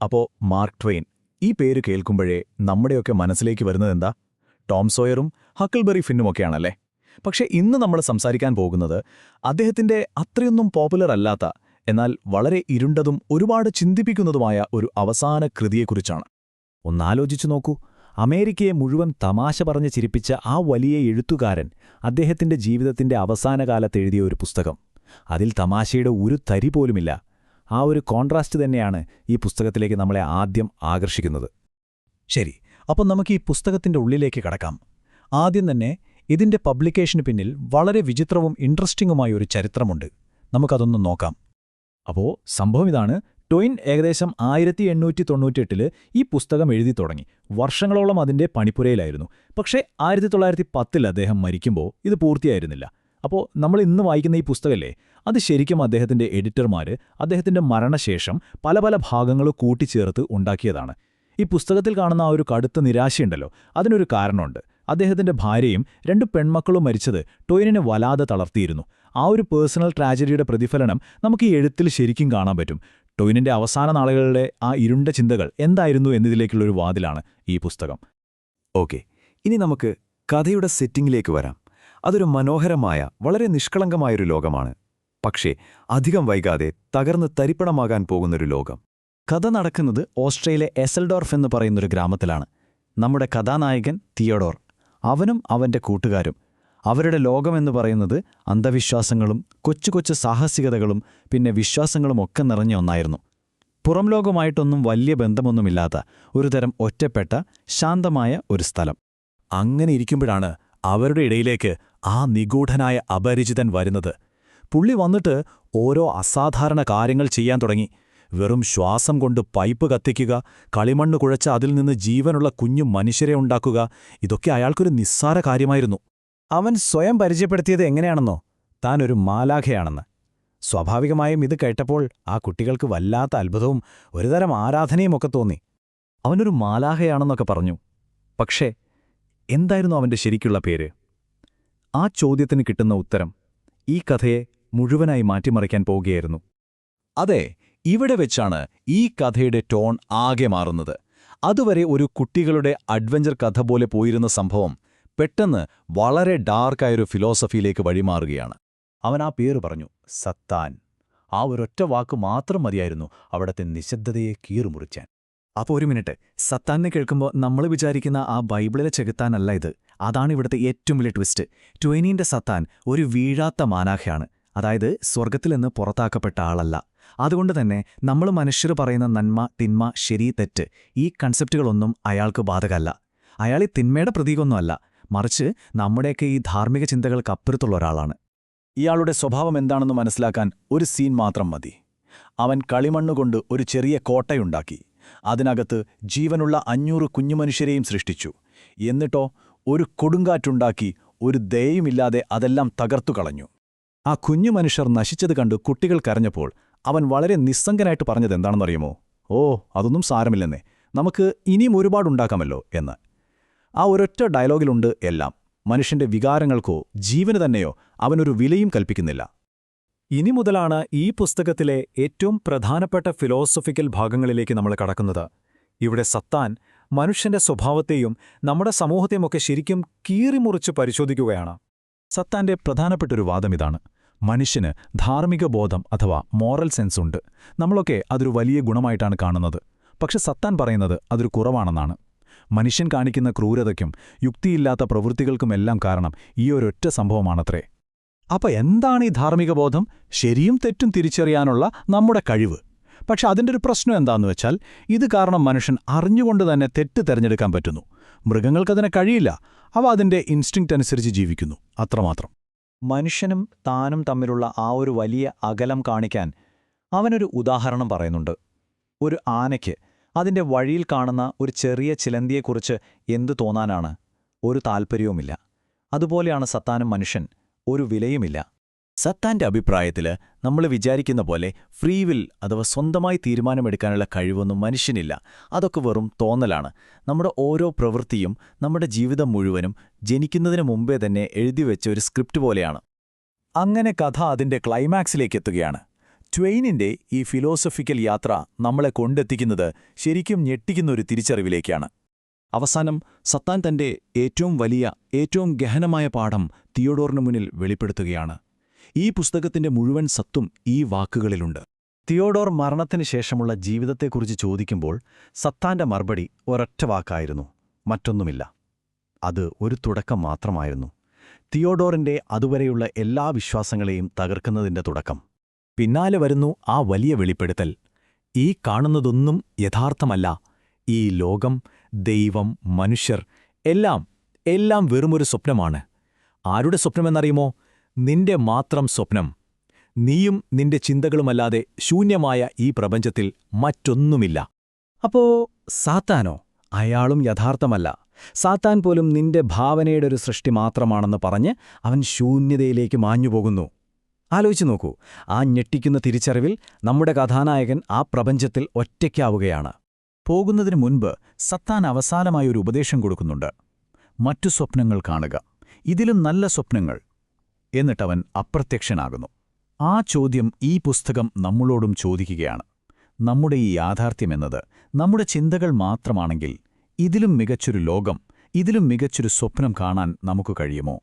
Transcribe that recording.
അപ്പോൾ mark Twain ഈ പേര് കേൾക്കുമ്പോഴേ നമ്മുടെയൊക്കെ മനസ്സിലേക്ക് വരുന്നതെന്താ? Tom സോയറും Huckleberry ഫിന്നുമൊക്കെയാണല്ലേ. പക്ഷേ ഇന്ന് നമ്മൾ സംസാരിക്കാൻ പോകുന്നത് അദ്ദേഹത്തിന്റെ അത്രയൊന്നും പോപ്പുലർ അല്ലാത്ത, എന്നാൽ വളരെ ഇരുണ്ടതും ഒരുപാട് ചിന്തിപ്പിക്കുന്നതുമായ ഒരു അവസാന കൃതിയെക്കുറിച്ചാണ്. ഒന്നാലോചിച്ചു നോക്കൂ, അമേരിക്കയെ മുഴുവൻ തമാശ പറഞ്ഞ് ചിരിപ്പിച്ച ആ വലിയ എഴുത്തുകാരൻ അദ്ദേഹത്തിന്റെ ജീവിതത്തിന്റെ അവസാനകാലത്ത് എഴുതിയ ഒരു പുസ്തകം. അതിൽ തമാശയുടെ ഒരു തരി പോലുമില്ല. ആ ഒരു കോൺട്രാസ്റ്റ് തന്നെയാണ് ഈ പുസ്തകത്തിലേക്ക് നമ്മളെ ആദ്യം ആകർഷിക്കുന്നത്. ശരി, അപ്പം നമുക്ക് ഈ പുസ്തകത്തിന്റെ ഉള്ളിലേക്ക് കടക്കാം. ആദ്യം തന്നെ ഇതിന്റെ പബ്ലിക്കേഷന് പിന്നിൽ വളരെ വിചിത്രവും ഇൻട്രസ്റ്റിംഗുമായ ഒരു ചരിത്രമുണ്ട്. നമുക്കതൊന്ന് നോക്കാം. അപ്പോൾ സംഭവം ഇതാണ്. ട്വെയിൻ ഏകദേശം 1898 ഈ പുസ്തകം എഴുതി തുടങ്ങി. വർഷങ്ങളോളം അതിന്റെ പണിപ്പുരയിലായിരുന്നു. പക്ഷേ 1910 അദ്ദേഹം മരിക്കുമ്പോൾ ഇത് പൂർത്തിയായിരുന്നില്ല. അപ്പോൾ നമ്മൾ ഇന്ന് വായിക്കുന്ന ഈ പുസ്തകമല്ലേ, അത് ശരിക്കും അദ്ദേഹത്തിന്റെ എഡിറ്റർമാർ അദ്ദേഹത്തിന്റെ മരണശേഷം പല പല ഭാഗങ്ങൾ കൂട്ടിച്ചേർത്ത് ഉണ്ടാക്കിയതാണ്. ഈ പുസ്തകത്തിൽ കാണുന്ന ആ ഒരു കടുത്ത നിരാശയുണ്ടല്ലോ, അതിനൊരു കാരണമുണ്ട്. അദ്ദേഹത്തിന്റെ ഭാര്യയും 2 പെൺമക്കളും മരിച്ചത് ടോയിനിനെ വല്ലാതെ തളർത്തിയിരുന്നു. ആ ഒരു പേഴ്സണൽ ട്രാജഡിയുടെ പ്രതിഫലനം നമുക്ക് ഈ എഴുത്തിൽ ശരിക്കും കാണാൻ പറ്റും. ടോയിനിന്റെ അവസാന നാളുകളിലെ ആ ഇരുണ്ട ചിന്തകൾ എന്തായിരുന്നു എന്നതിലേക്കുള്ളൊരു വാതിലാണ് ഈ പുസ്തകം. ഓക്കെ, ഇനി നമുക്ക് കഥയുടെ സെറ്റിംഗിലേക്ക് വരാം. അതൊരു മനോഹരമായ, വളരെ നിഷ്കളങ്കമായൊരു ലോകമാണ്. പക്ഷേ അധികം വൈകാതെ തകർന്ന് തരിപ്പണമാകാൻ പോകുന്നൊരു ലോകം. കഥ നടക്കുന്നത് ഓസ്ട്രേലിയയിലെ എസൽഡോർഫ് എന്ന് പറയുന്നൊരു ഗ്രാമത്തിലാണ്. നമ്മുടെ കഥാനായകൻ തിയോഡോർ, അവനും അവന്റെ കൂട്ടുകാരും. അവരുടെ ലോകമെന്ന് പറയുന്നത് അന്ധവിശ്വാസങ്ങളും കൊച്ചു കൊച്ചു സാഹസികതകളും പിന്നെ വിശ്വാസങ്ങളുമൊക്കെ നിറഞ്ഞ ഒന്നായിരുന്നു. പുറം ലോകമായിട്ടൊന്നും വലിയ ബന്ധമൊന്നുമില്ലാത്ത ഒരുതരം ഒറ്റപ്പെട്ട ശാന്തമായ ഒരു സ്ഥലം. അങ്ങനെ ഇരിക്കുമ്പോഴാണ് അവരുടെ ഇടയിലേക്ക് ആ നിഗൂഢനായ അപരിചിതൻ വരുന്നത്. പുള്ളി വന്നിട്ട് ഓരോ അസാധാരണ കാര്യങ്ങൾ ചെയ്യാൻ തുടങ്ങി. വെറും ശ്വാസം കൊണ്ട് പൈപ്പ് കത്തിക്കുക, കളിമണ്ണ് കുഴച്ച് അതിൽ നിന്ന് ജീവനുള്ള കുഞ്ഞു മനുഷ്യരെ ഉണ്ടാക്കുക, ഇതൊക്കെ അയാൾക്കൊരു നിസ്സാര കാര്യമായിരുന്നു. അവൻ സ്വയം പരിചയപ്പെടുത്തിയത് എങ്ങനെയാണെന്നോ, താൻ ഒരു മാലാഖയാണെന്ന്. സ്വാഭാവികമായും ഇത് കേട്ടപ്പോൾ ആ കുട്ടികൾക്ക് വല്ലാത്ത അത്ഭുതവും ഒരുതരം ആരാധനയുമൊക്കെ തോന്നി. അവനൊരു മാലാഖയാണെന്നൊക്കെ പറഞ്ഞു. പക്ഷേ എന്തായിരുന്നു അവന്റെ ശരിക്കുള്ള പേര്? ആ ചോദ്യത്തിന് കിട്ടുന്ന ഉത്തരം ഈ കഥയെ മുഴുവനായി മാറ്റിമറിക്കാൻ പോവുകയായിരുന്നു. അതെ, ഇവിടെ വെച്ചാണ് ഈ കഥയുടെ ടോൺ ആകെ മാറുന്നത്. അതുവരെ ഒരു കുട്ടികളുടെ അഡ്വഞ്ചർ കഥ പോലെ പോയിരുന്ന സംഭവം പെട്ടെന്ന് വളരെ ഡാർക്കായൊരു ഫിലോസഫിയിലേക്ക് വഴിമാറുകയാണ്. അവൻ ആ പേര് പറഞ്ഞു, സത്താൻ. ആ ഒരൊറ്റ വാക്ക് മാത്രം മതിയായിരുന്നു അവിടത്തെ നിശബ്ദതയെ കീറുമുറിച്ചാൻ. അപ്പോൾ ഒരു മിനിറ്റ്, സത്താനെ കേൾക്കുമ്പോൾ നമ്മൾ വിചാരിക്കുന്ന ആ ബൈബിളിലെ ചെകുത്താനല്ല ഇത്. അതാണ് ഇവിടുത്തെ ഏറ്റവും വലിയ ട്വിസ്റ്റ്. ട്വെയിനിന്റെ സത്താൻ ഒരു വീഴാത്ത മാനാഖയാണ്. അതായത് സ്വർഗത്തിൽ നിന്ന് പുറത്താക്കപ്പെട്ട ആളല്ല. അതുകൊണ്ട് തന്നെ നമ്മൾ മനുഷ്യർ പറയുന്ന നന്മ, തിന്മ, ശരി, തെറ്റ്, ഈ കൺസെപ്റ്റുകളൊന്നും അയാൾക്ക് ബാധകമല്ല. അയാൾ ഈ തിന്മയുടെ പ്രതീകമൊന്നുമല്ല, മറിച്ച് നമ്മുടെയൊക്കെ ഈ ധാർമ്മിക ചിന്തകൾക്കപ്പുറത്തുള്ള ഒരാളാണ്. ഇയാളുടെ സ്വഭാവം എന്താണെന്ന് മനസ്സിലാക്കാൻ ഒരു സീൻ മാത്രം മതി. അവൻ കളിമണ്ണുകൊണ്ട് ഒരു ചെറിയ കോട്ടയുണ്ടാക്കി. അതിനകത്ത് ജീവനുള്ള 500 കുഞ്ഞുമനുഷ്യരെയും സൃഷ്ടിച്ചു. എന്നിട്ടോ ഒരു കൊടുങ്കാറ്റുണ്ടാക്കി ഒരു ദയയുമില്ലാതെ അതെല്ലാം തകർത്തുകളഞ്ഞു. ആ കുഞ്ഞു മനുഷ്യർ നശിച്ചത് കണ്ട് കുട്ടികൾ കരഞ്ഞപ്പോൾ അവൻ വളരെ നിസ്സംഗനായിട്ട് പറഞ്ഞതെന്താണെന്നറിയുമോ? ഓ, അതൊന്നും സാരമില്ലെന്നേ, നമുക്ക് ഇനിയും ഒരുപാടുണ്ടാക്കാമല്ലോ എന്ന്. ആ ഒരൊറ്റ ഡയലോഗിലുണ്ട് എല്ലാം. മനുഷ്യന്റെ വികാരങ്ങൾക്കോ ജീവന് തന്നെയോ അവനൊരു വിലയും കൽപ്പിക്കുന്നില്ല. ഇനി മുതലാണ് ഈ പുസ്തകത്തിലെ ഏറ്റവും പ്രധാനപ്പെട്ട ഫിലോസഫിക്കൽ ഭാഗങ്ങളിലേക്ക് നമ്മൾ കടക്കുന്നത്. ഇവിടെ സത്താൻ മനുഷ്യന്റെ സ്വഭാവത്തെയും നമ്മുടെ സമൂഹത്തെയുമൊക്കെ ശരിക്കും കീറിമുറിച്ച് പരിശോധിക്കുകയാണ്. സത്താന്റെ പ്രധാനപ്പെട്ടൊരു വാദം ഇതാണ്: മനുഷ്യന് ധാർമ്മിക ബോധം അഥവാ മോറൽ സെൻസ് ഉണ്ട്. നമ്മളൊക്കെ അതൊരു വലിയ ഗുണമായിട്ടാണ് കാണുന്നത്. പക്ഷെ സത്താൻ പറയുന്നത് അതൊരു കുറവാണെന്നാണ്. മനുഷ്യൻ കാണിക്കുന്ന ക്രൂരതയ്ക്കും യുക്തിയില്ലാത്ത പ്രവൃത്തികൾക്കുമെല്ലാം കാരണം ഈ ഒരൊറ്റ സംഭവമാണത്രേ. അപ്പോൾ എന്താണ് ഈ ധാർമ്മിക ബോധം? ശരിയും തെറ്റും തിരിച്ചറിയാനുള്ള നമ്മുടെ കഴിവ്. പക്ഷെ അതിൻ്റെ ഒരു പ്രശ്നം എന്താന്ന് വെച്ചാൽ, ഇത് കാരണം മനുഷ്യൻ അറിഞ്ഞുകൊണ്ട് തന്നെ തെറ്റ് തിരഞ്ഞെടുക്കാൻ പറ്റുന്നു. മൃഗങ്ങൾക്കതിനെ കഴിയില്ല. അവ അതിൻ്റെ ഇൻസ്റ്റിങ്ക്റ്റ് അനുസരിച്ച് ജീവിക്കുന്നു, അത്രമാത്രം. മനുഷ്യനും താനും തമ്മിലുള്ള ആ ഒരു വലിയ അകലം കാണിക്കാൻ അവനൊരു ഉദാഹരണം പറയുന്നുണ്ട്. ഒരു ആനയ്ക്ക് അതിൻ്റെ വഴിയിൽ കാണുന്ന ഒരു ചെറിയ ചിലന്തിയെക്കുറിച്ച് എന്തു തോന്നാനാണ്? ഒരു താൽപ്പര്യവുമില്ല. അതുപോലെയാണ് സത്താനും മനുഷ്യൻ, ഒരു വിലയുമില്ല. സത്താന്റെ അഭിപ്രായത്തിൽ നമ്മൾ വിചാരിക്കുന്ന പോലെ ഫ്രീ വിൽ അഥവാ സ്വന്തമായി തീരുമാനമെടുക്കാനുള്ള കഴിവൊന്നും മനുഷ്യനില്ല. അതൊക്കെ വെറും തോന്നലാണ്. നമ്മുടെ ഓരോ പ്രവൃത്തിയും നമ്മുടെ ജീവിതം മുഴുവനും ജനിക്കുന്നതിന് മുമ്പേ തന്നെ എഴുതിവെച്ച ഒരു സ്ക്രിപ്റ്റ് പോലെയാണ്. അങ്ങനെ കഥ അതിന്റെ ക്ലൈമാക്സിലേക്ക് എത്തുകയാണ്. ട്വെയിനിന്റെ ഈ ഫിലോസഫിക്കൽ യാത്ര നമ്മളെ കൊണ്ടെത്തിക്കുന്നത് ശരിക്കും ഞെട്ടിക്കുന്ന ഒരു തിരിച്ചറിവിലേക്കാണ്. അവസാനം സത്താൻ തന്റെ ഏറ്റവും വലിയ, ഏറ്റവും ഗഹനമായ പാഠം തിയോഡോറിനു മുന്നിൽ വെളിപ്പെടുത്തുകയാണ്. ഈ പുസ്തകത്തിന്റെ മുഴുവൻ സത്തും ഈ വാക്കുകളിലുണ്ട്. തിയോഡോർ മരണത്തിന് ശേഷമുള്ള ജീവിതത്തെക്കുറിച്ച് ചോദിക്കുമ്പോൾ സത്താന്റെ മറുപടി ഒരൊറ്റ വാക്കായിരുന്നു: മറ്റൊന്നുമില്ല. അത് ഒരു തുടക്കം മാത്രമായിരുന്നു. തിയോഡോറിന്റെ അതുവരെയുള്ള എല്ലാ വിശ്വാസങ്ങളെയും തകർക്കുന്നതിന്റെ തുടക്കം. പിന്നാലെ വരുന്നു ആ വലിയ വെളിപ്പെടുത്തൽ: ഈ കാണുന്നതൊന്നും യഥാർത്ഥമല്ല. ഈ ലോകം, ദൈവം, മനുഷ്യർ എല്ലാം വെറുമൊരു സ്വപ്നമാണ്. ആരുടെ സ്വപ്നമെന്നറിയുമോ? നിന്റെ മാത്രം സ്വപ്നം. നീയും നിന്റെ ചിന്തകളുമല്ലാതെ ശൂന്യമായ ഈ പ്രപഞ്ചത്തിൽ മറ്റൊന്നുമില്ല. അപ്പോ സാത്താനോ? അയാളും യഥാർത്ഥമല്ല. സാത്താൻ പോലും നിന്റെ ഭാവനയുടെ ഒരു സൃഷ്ടി മാത്രമാണെന്ന് പറഞ്ഞ് അവൻ ശൂന്യതയിലേക്ക് മാഞ്ഞുപോകുന്നു. ആലോചിച്ചു നോക്കൂ. ആ ഞെട്ടിക്കുന്ന തിരിച്ചറിവിൽ നമ്മുടെ കഥാനായകൻ ആ പ്രപഞ്ചത്തിൽ ഒറ്റയ്ക്കാവുകയാണ്. പോകുന്നതിനു മുൻപ് സത്താൻ അവസാനമായൊരു ഉപദേശം കൊടുക്കുന്നുണ്ട്: മറ്റു സ്വപ്നങ്ങൾ കാണുക, ഇതിലും നല്ല സ്വപ്നങ്ങൾ. എന്നിട്ടവൻ അപ്രത്യക്ഷനാകുന്നു. ആ ചോദ്യം ഈ പുസ്തകം നമ്മളോടും ചോദിക്കുകയാണ്. നമ്മുടെ ഈ യാഥാർത്ഥ്യമെന്നത് നമ്മുടെ ചിന്തകൾ മാത്രമാണെങ്കിൽ ഇതിലും മികച്ചൊരു ലോകം, ഇതിലും മികച്ചൊരു സ്വപ്നം കാണാൻ നമുക്ക് കഴിയുമോ?